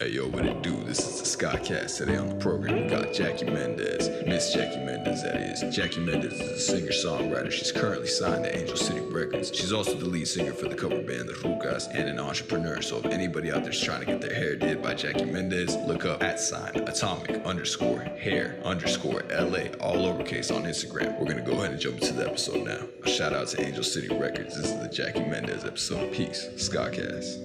Hey yo, what it do? This is the SKA CAST. Today on the program we got Jackie Mendez, Miss Jackie Mendez that is. Jackie Mendez is a singer-songwriter. She's currently signed to Angel City Records. She's also the lead singer for the cover band the Rucas and an entrepreneur. So if anybody out there's trying to get their hair did by Jackie Mendez, look up @atomic_hair_LA, all lowercase on Instagram. We're gonna go ahead and jump into the episode now. A shout out to Angel City Records. This is the Jackie Mendez episode. Peace. SKA CAST.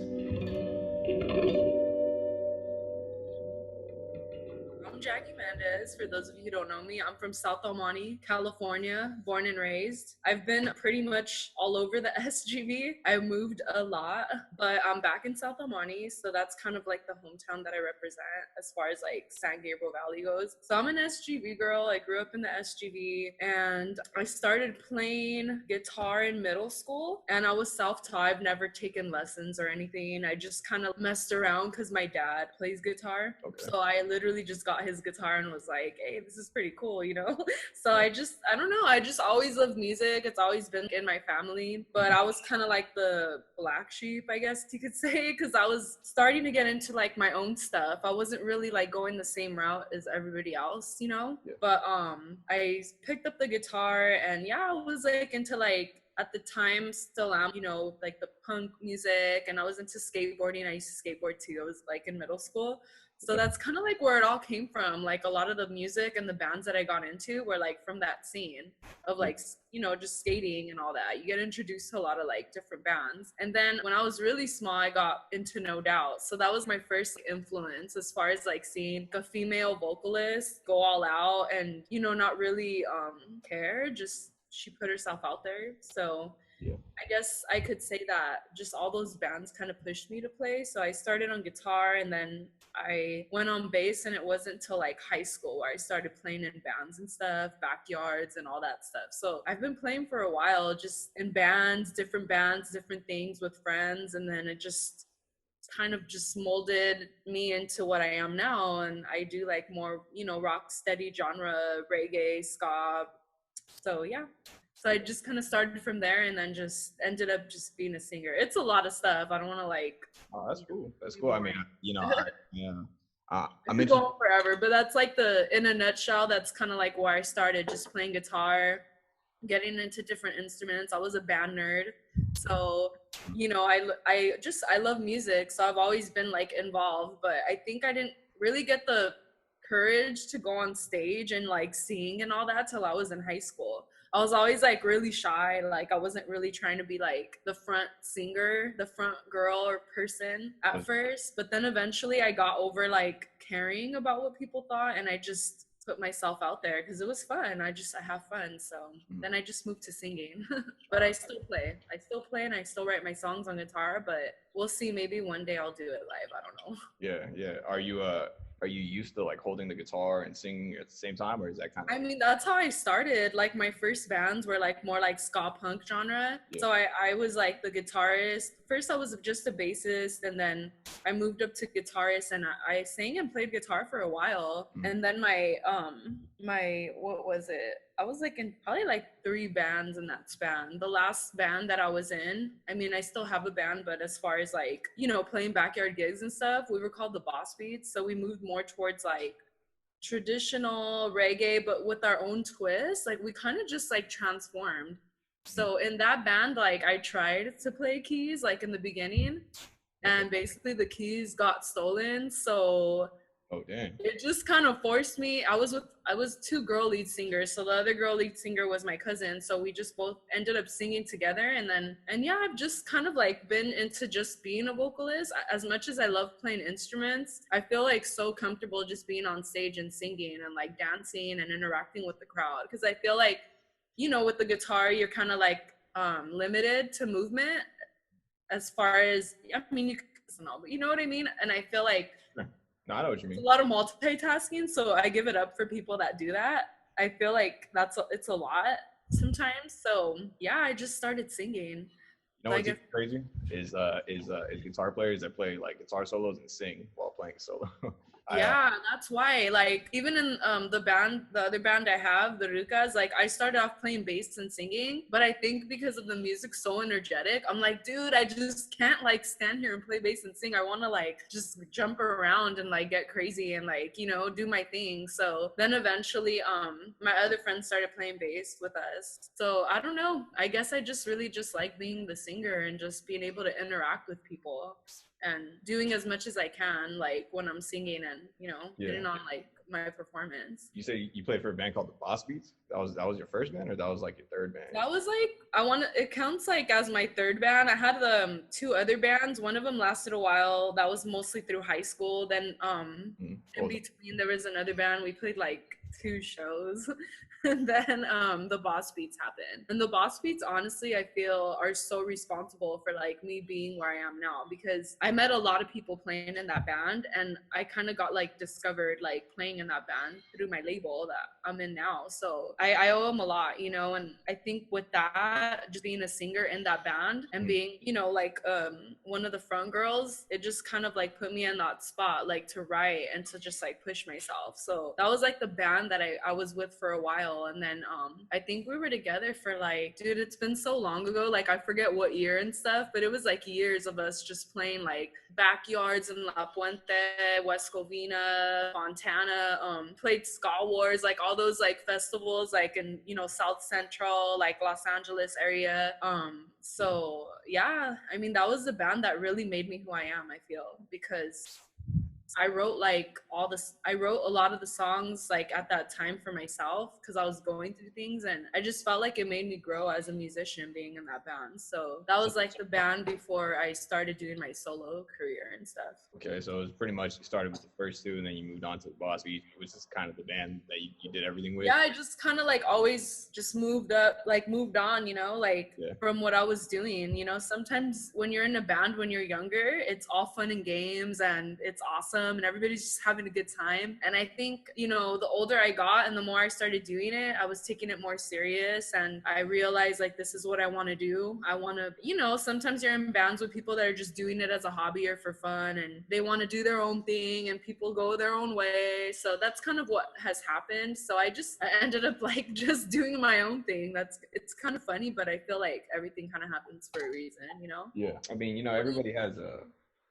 I'm Jackie Mendez. For those of you who don't know me, I'm from South El Monte, California, born and raised. I've been pretty much all over the SGV. I moved a lot, but I'm back in South El Monte, so that's kind of like the hometown that I represent as far as like San Gabriel Valley goes. So I'm an SGV girl. I grew up in the SGV, and I started playing guitar in middle school, and I was self-taught. I've never taken lessons or anything. I just kind of messed around because my dad plays guitar. Okay. So I literally just got his guitar and was like, hey, this is pretty cool, you know? So I don't know, I just always loved music. It's always been in my family, but I was kind of like the black sheep, I guess you could say, because I was starting to get into like my own stuff. I wasn't really like going the same route as everybody else, you know? Yeah. But I picked up the guitar, and yeah, I was like into like, at the time still am, you know, like the punk music, and I was into skateboarding. I used to skateboard too. I was like in middle school. So that's kind of like where it all came from. Like a lot of the music and the bands that I got into were like from that scene of like, you know, just skating and all that. You get introduced to a lot of like different bands. And then when I was really small, I got into No Doubt. So that was my first influence as far as like seeing a female vocalist go all out and, you know, not really care, just she put herself out there. So Yeah. I guess I could say that just all those bands kind of pushed me to play. So I started on guitar, and then I went on bass, and it wasn't until like high school where I started playing in bands and stuff, backyards and all that stuff. So I've been playing for a while, just in bands, different things with friends, and then it just kind of just molded me into what I am now. And I do like more, you know, rock steady genre, reggae, ska. So yeah. So I just kind of started from there, and then just ended up just being a singer. It's a lot of stuff. I don't want to like. Oh, that's cool. That's cool. I mean, yeah. I I'm could go interested. on forever, but that's like in a nutshell, that's kind of like where I started, just playing guitar, getting into different instruments. I was a band nerd. So, you know, I love music. So I've always been like involved, but I think I didn't really get the courage to go on stage and like sing and all that till I was in high school. I was always like really shy. Like I wasn't really trying to be like the front singer, the front girl or person at first. But then eventually I got over like caring about what people thought, and I just put myself out there because it was fun. I have fun. So then I just moved to singing. But I still play. I still play, and I still write my songs on guitar, but we'll see. Maybe one day I'll do it live. I don't know. Yeah. Are you used to like holding the guitar and singing at the same time, or is that kind I of? mean, that's how I started. Like my first bands were like more like ska punk genre. Yeah. So I was like the guitarist. First I was just a bassist, and then I moved up to guitarist, and I sang and played guitar for a while. And then my what was it? I was like in probably like 3 bands in that span. The last band that I was in, I mean, I still have a band, but as far as like, you know, playing backyard gigs and stuff, we were called the Boss Beats. So we moved more towards like traditional reggae, but with our own twist. Like we kind of just like transformed. So in that band, like I tried to play keys like in the beginning, and basically the keys got stolen. So Oh, dang. it just kind of forced me. I was 2 girl lead singers, so the other girl lead singer was my cousin, so we just both ended up singing together. And yeah, I've just kind of like been into just being a vocalist. As much as I love playing instruments, I feel like so comfortable just being on stage and singing and like dancing and interacting with the crowd, because I feel like, you know, with the guitar you're kind of like limited to movement as far as, I mean, you can listen, but you know what I mean. And I feel like No, I know what you it's mean. a lot of multitasking, so I give it up for people that do that. I feel like it's a lot sometimes. So yeah, I just started singing. You know So I what's guess even crazy is guitar players that play like guitar solos and sing while playing solo. Yeah, that's why. Like even in the other band I have, the Rucas, like I started off playing bass and singing, but I think because of the music so energetic, I'm like, dude, I just can't like stand here and play bass and sing. I want to like just jump around and like get crazy and like, you know, do my thing. So then eventually my other friends started playing bass with us. So I don't know. I guess I just really just like being the singer and just being able to interact with people and doing as much as I can, like when I'm singing and, you know, putting on like my performance. You say you played for a band called the Boss Beats? That was your first band, or that was like your third band? That was like, it counts like as my third band. I had two other bands. One of them lasted a while. That was mostly through high school. Then in between there was another band. We played like 2 shows. And then the Boss Beats happened. And the Boss Beats, honestly, I feel are so responsible for like me being where I am now, because I met a lot of people playing in that band, and I kind of got like discovered like playing in that band through my label that I'm in now. So I owe them a lot, you know. And I think with that, just being a singer in that band and being, you know, like one of the front girls, it just kind of like put me in that spot, like to write and to just like push myself. So that was like the band that I was with for a while. And then I think we were together for like, dude, it's been so long ago, like I forget what year and stuff, but it was like years of us just playing like backyards in La Puente, West Covina, Fontana, played Ska Wars, like all those like festivals like in, you know, South Central, like Los Angeles area. So yeah, I mean, that was the band that really made me who I am, I feel, because I wrote I wrote a lot of the songs like at that time for myself because I was going through things, and I just felt like it made me grow as a musician being in that band. So that was like the band before I started doing my solo career and stuff. Okay, so it was pretty much you started with the first 2 and then you moved on to the Boss Beat, which is kind of the band that you did everything with. Yeah, I just kind of like always just moved on, you know, like from what I was doing. You know, sometimes when you're in a band when you're younger, it's all fun and games and it's awesome and everybody's just having a good time. And I think, you know, the older I got and the more I started doing it, I was taking it more serious, and I realized like this is what I want to do. I want to, you know, sometimes you're in bands with people that are just doing it as a hobby or for fun, and they want to do their own thing and people go their own way. So that's kind of what has happened. So I ended up like just doing my own thing. It's kind of funny, but I feel like everything kind of happens for a reason, you know? Yeah. I mean, you know, everybody has a...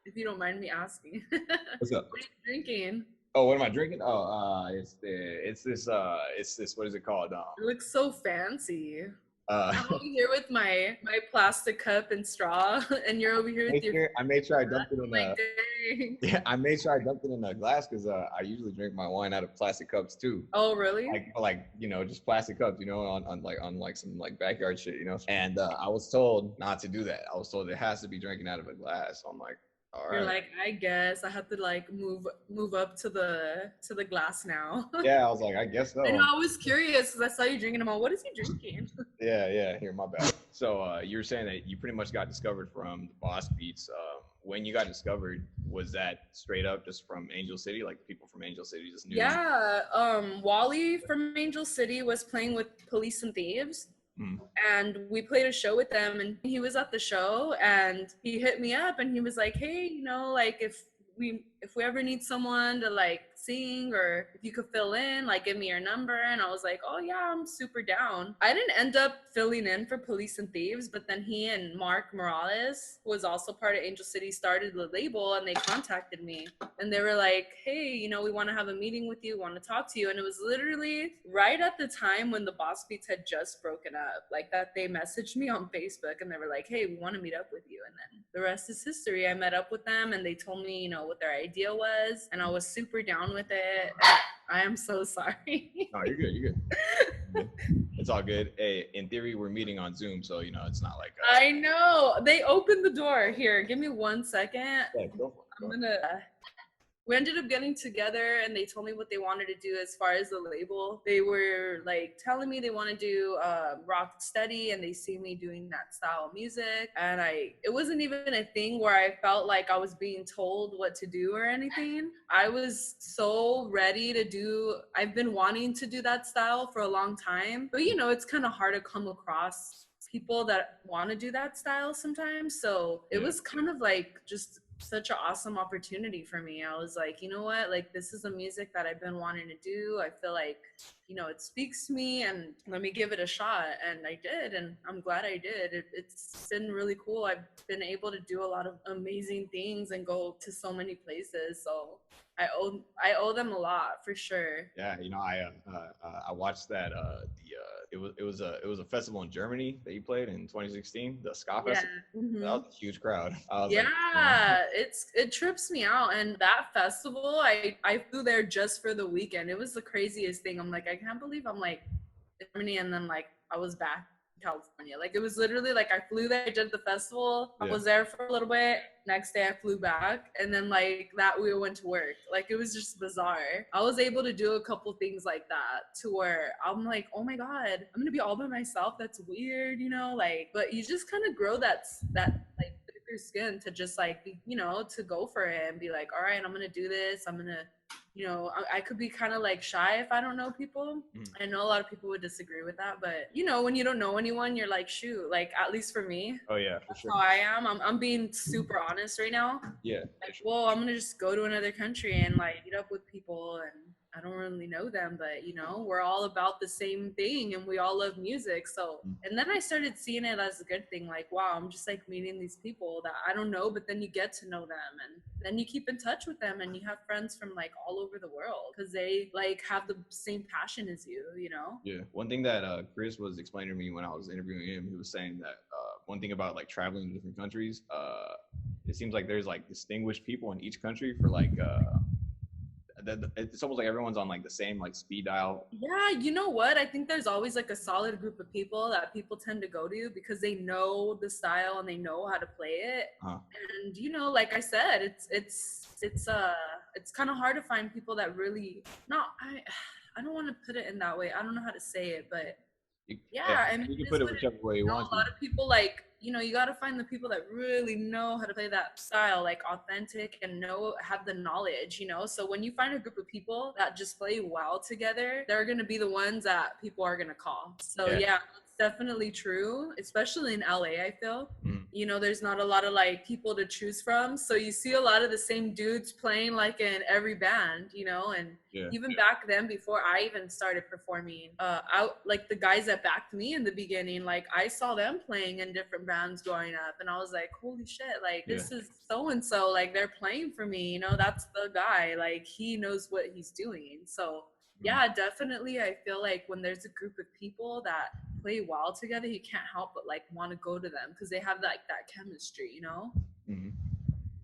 If you don't mind me asking. What's up? What are you drinking? Oh, what am I drinking? Oh, it's this, what is it called? It looks so fancy. I'm over here with my plastic cup and straw, and you're over here with your... I made sure I dumped it in like, dang. Yeah, I made sure I dumped it in a glass because I usually drink my wine out of plastic cups too. Oh, really? Like you know, just plastic cups, you know, on like some like backyard shit, you know. And I was told not to do that. I was told it has to be drinking out of a glass. So I'm like, all right. You're like, I guess I have to like move up to the glass now. Yeah, I was like, I guess so. I know, I was curious because I saw you drinking them all. What is he drinking? Yeah, here, my bad. So you were saying that you pretty much got discovered from the Boss Beats. When you got discovered, was that straight up just from Angel City? Like people from Angel City just knew? Yeah, Wally from Angel City was playing with Police and Thieves. And we played a show with them, and he was at the show and he hit me up and he was like, hey, you know, like if we ever need someone to like sing, or if you could fill in, like give me your number. And I was like, oh yeah, I'm super down. I didn't end up filling in for Police and Thieves, but then he and Mark Morales, who was also part of Angel City, started the label, and they contacted me and they were like, hey, you know, we want to have a meeting with you, want to talk to you. And it was literally right at the time when the Boss Beats had just broken up, like that they messaged me on Facebook and they were like, hey, we want to meet up with you. And then the rest is history. I met up with them and they told me, you know, what their idea was, and I was super down with it. I am so sorry. No, you're good. It's all good. Hey, in theory, we're meeting on Zoom, so you know it's not like. I know they opened the door. Here, give me 1 second. Yeah, go for it. We ended up getting together and they told me what they wanted to do as far as the label. They were like telling me they want to do rocksteady, and they see me doing that style of music. And it wasn't even a thing where I felt like I was being told what to do or anything. I was so ready to do, I've been wanting to do that style for a long time. But you know, it's kind of hard to come across people that want to do that style sometimes. So it was kind of like just such an awesome opportunity for me. I was like, you know what, like this is the music that I've been wanting to do. I feel like, you know, it speaks to me, and let me give it a shot. And I did, and I'm glad I did. It's been really cool. I've been able to do a lot of amazing things and go to so many places. So I owe them a lot for sure. Yeah, you know, I watched that it was a festival in Germany that you played in 2016, the SKA Yeah. Festival. That was a huge crowd. I was like, Yeah, it trips me out. And that festival, I flew there just for the weekend. It was the craziest thing. I'm like, I can't believe I'm like in Germany, and then like I was back in California. Like it was literally like I flew there, I did the festival, I was there for a little bit. Next day I flew back, and then like that we went to work. Like it was just bizarre. I was able to do a couple things like that to where I'm like, oh my god, I'm gonna be all by myself. That's weird, you know, like, but you just kind of grow that like thicker skin to just like be, you know, to go for it and be like, all right, I'm gonna do this. I'm gonna, you know, I could be kind of like shy if I don't know people. I know a lot of people would disagree with that, but you know, when you don't know anyone, you're like, shoot, like at least for me, oh yeah, for sure. how I am. I'm being super honest right now. Yeah. Like, well, I'm gonna just go to another country and like meet up with people, and I don't really know them, but you know, we're all about the same thing and we all love music. So, and then I started seeing it as a good thing. Like, wow, I'm just like meeting these people that I don't know, but then you get to know them, and then you keep in touch with them, and you have friends from like all over the world because they like have the same passion as you know? Yeah. One thing that Chris was explaining to me when I was interviewing him, he was saying that one thing about like traveling to different countries, it seems like there's like distinguished people in each country for like it's almost like everyone's on like the same like speed dial. Yeah, you know what? I think there's always like a solid group of people that people tend to go to because they know the style and they know how to play it. And you know, like I said, it's kind of hard to find people that really I don't want to put it in that way. I don't know how to say it, but yeah, I mean, you can put it whichever way you want. A lot of people like, you know, you got to find the people that really know how to play that style, like authentic, and have the knowledge, you know. So when you find a group of people that just play well together, they're going to be the ones that people are going to call. So yeah, it's definitely true, especially in LA, I feel. You know, there's not a lot of like people to choose from, so you see a lot of the same dudes playing like in every band, you know. And even back then, before I even started performing, like the guys that backed me in the beginning, like I saw them playing in different bands growing up, and I was like, holy shit, like this is so and so, like they're playing for me, you know. That's the guy, like he knows what he's doing. So yeah, definitely, I feel like when there's a group of people that play well together, you can't help but like want to go to them because they have like that chemistry, you know.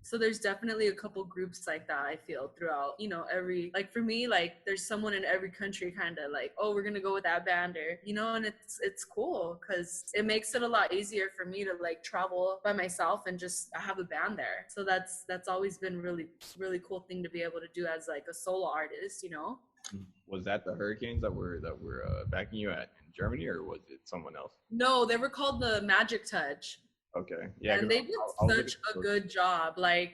So there's definitely a couple groups like that, I feel, throughout, you know, every, like for me, like there's someone in every country kind of like, oh, we're gonna go with that band, or you know. And it's cool because it makes it a lot easier for me to like travel by myself and just have a band there. So that's always been really cool thing to be able to do as like a solo artist, you know. Was that the Hurricanes that were backing you in Germany, or was it someone else? No, they were called the Magic Touch. Okay. Yeah. And they did such a good job. Like,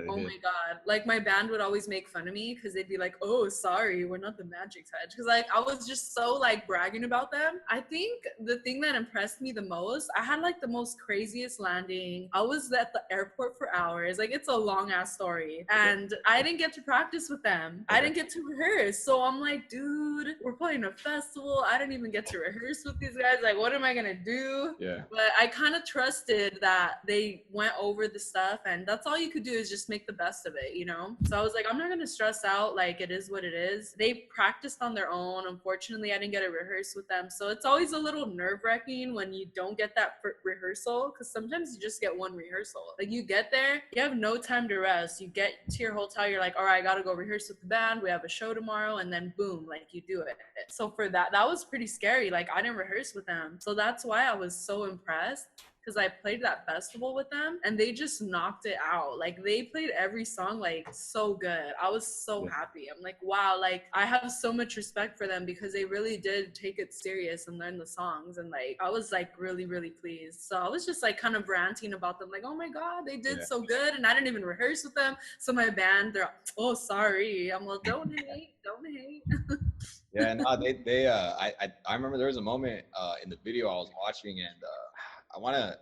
oh my god, like my band would always make fun of me because they'd be like, oh, sorry, we're not the Magic Touch, because like I was just so like bragging about them. I think the thing that impressed me the most, I had like the most craziest landing. I was at the airport for hours. Like it's a long ass story, and I didn't get to practice with them. I didn't get to rehearse. So I'm like, dude, we're playing a festival, I didn't even get to rehearse with these guys. Like, what am I gonna do? But I kind of trusted that they went over the stuff, and that's all you could do is just make the best of it, you know. So I was like, I'm not gonna stress out, like it is what it is. They practiced on their own. Unfortunately, I didn't get to rehearse with them, so it's always a little nerve-wracking when you don't get that rehearsal, because sometimes you just get one rehearsal. Like you get there, you have no time to rest. You get to your hotel, you're like, all right, I gotta go rehearse with the band, we have a show tomorrow, and then boom, like you do it. So for that was pretty scary. Like I didn't rehearse with them, so that's why I was so impressed, because I played that festival with them and they just knocked it out. Like they played every song like so good. I was so happy. I'm like, wow, like I have so much respect for them because they really did take it serious and learn the songs. And like I was like really pleased. So I was just like kind of ranting about them, like, oh my god, they did so good, and I didn't even rehearse with them. So my band, they're, oh sorry. I'm like, don't hate. Yeah, no, I remember there was a moment in the video I was watching, and I want to